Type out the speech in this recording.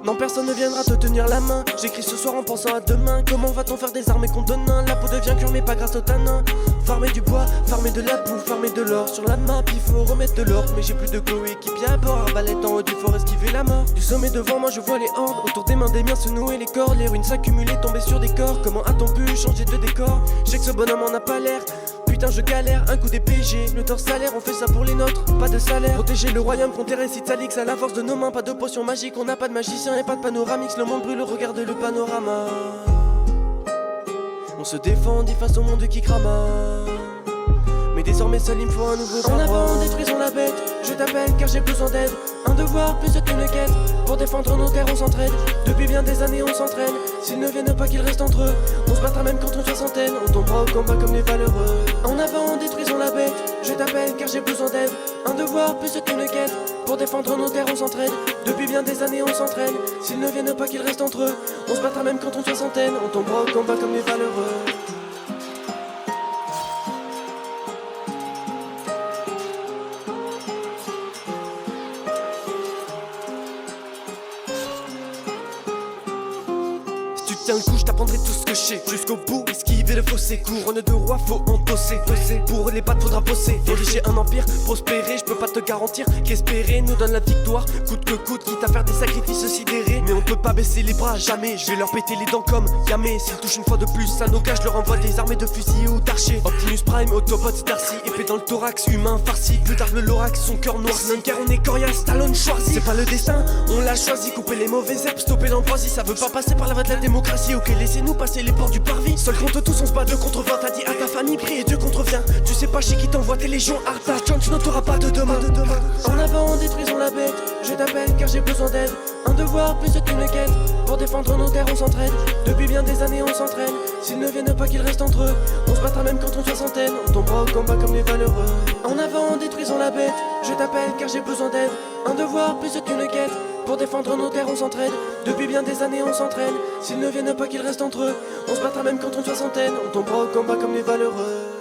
Non, personne ne viendra te tenir la main. J'écris ce soir en pensant à demain. Comment va-t-on faire des armes contre nains? La peau devient cure mais pas grâce au tanin. Farmer du bois, farmer de la boue, farmer de l'or. Sur la map il faut remettre de l'ordre. Mais j'ai plus de coéquipiers à bord. Arbalète en haut du fort, esquiver la mort. Du sommet devant moi je vois les hordes. Autour des mains des miens se nouer les cordes. Les ruines s'accumuler, tomber sur des corps. Comment a-t-on pu changer de décor? Je sais que ce bonhomme en a pas l'air. Putain je galère, un coup d'épée, le torse salaire, on fait ça pour les nôtres, pas de salaire. Protéger le royaume contre les récits salix à la force de nos mains, pas de potion magique, on n'a pas de magicien et pas de panoramix. Le monde brûle, regarde le panorama. On se défend face au monde qui crama. Mais désormais seul il me faut un nouveau drame. En avant détruisons la bête, je t'appelle car j'ai besoin d'aide. Un devoir plus qu'une quête, pour défendre nos terres on s'entraide. Depuis bien des années on s'entraîne, s'ils ne viennent pas qu'ils restent entre eux. On se battra même contre une soixantaine, on tombera au combat comme les valeureux. En avant détruisons la bête, je t'appelle car j'ai besoin d'aide. Un devoir plus qu'une quête, pour défendre nos terres on s'entraide. Depuis bien des années on s'entraîne, s'ils ne viennent pas qu'ils restent entre eux. On se battra même contre une soixantaine, on tombera au combat comme les valeureux. Tiens le coup, je t'apprendrai tout ce que je sais jusqu'au bout, esquiver le fossé. Couronne de roi, faut endosser. Pour les battre, faudra bosser. Diriger un empire, prospérer. Je peux pas te garantir qu'espérer nous donne la victoire. Coûte que coûte, quitte à faire des sacrifices sidérés. Mais on peut pas baisser les bras, jamais. Je vais leur péter les dents comme Yamé. S'ils touchent une fois de plus à nos gars, je leur envoie des armées de fusils ou d'archers. Optimus Prime, Autobots, Darcy. Épée dans le thorax, humain farci. Plus tard le Lorax, son cœur noir. Car on est coriace, Stallone, Schwarzy. C'est pas le destin, on l'a choisi. Couper les mauvais herbes, stopper l'ambroisie. Ça veut pas passer par la voie de la démocratie. Ok, laissez-nous passer les portes du parvis. Seul contre tous, on se bat 2 contre 20. T'as dit à ta famille, prie et Dieu contrevient. Tu sais pas chez qui t'envoie tes légions. Arta, John, tu n'auras pas de demain. En avant, détruisons la bête. Je t'appelle car j'ai besoin d'aide. Un devoir plus qu'une quête. Pour défendre nos terres, on s'entraide. Depuis bien des années, on s'entraîne. S'ils ne viennent pas qu'ils restent entre eux. On se battra même contre une soixantaine. On tombera au combat comme les valeureux. En avant, détruisons la bête. Je t'appelle car j'ai besoin d'aide. Un devoir plus qu'une quête. Pour défendre nos terres on s'entraide. Depuis bien des années on s'entraîne. S'ils ne viennent pas qu'ils restent entre eux. On se battra même contre une soixantaine. On tombera au combat comme les valeureux.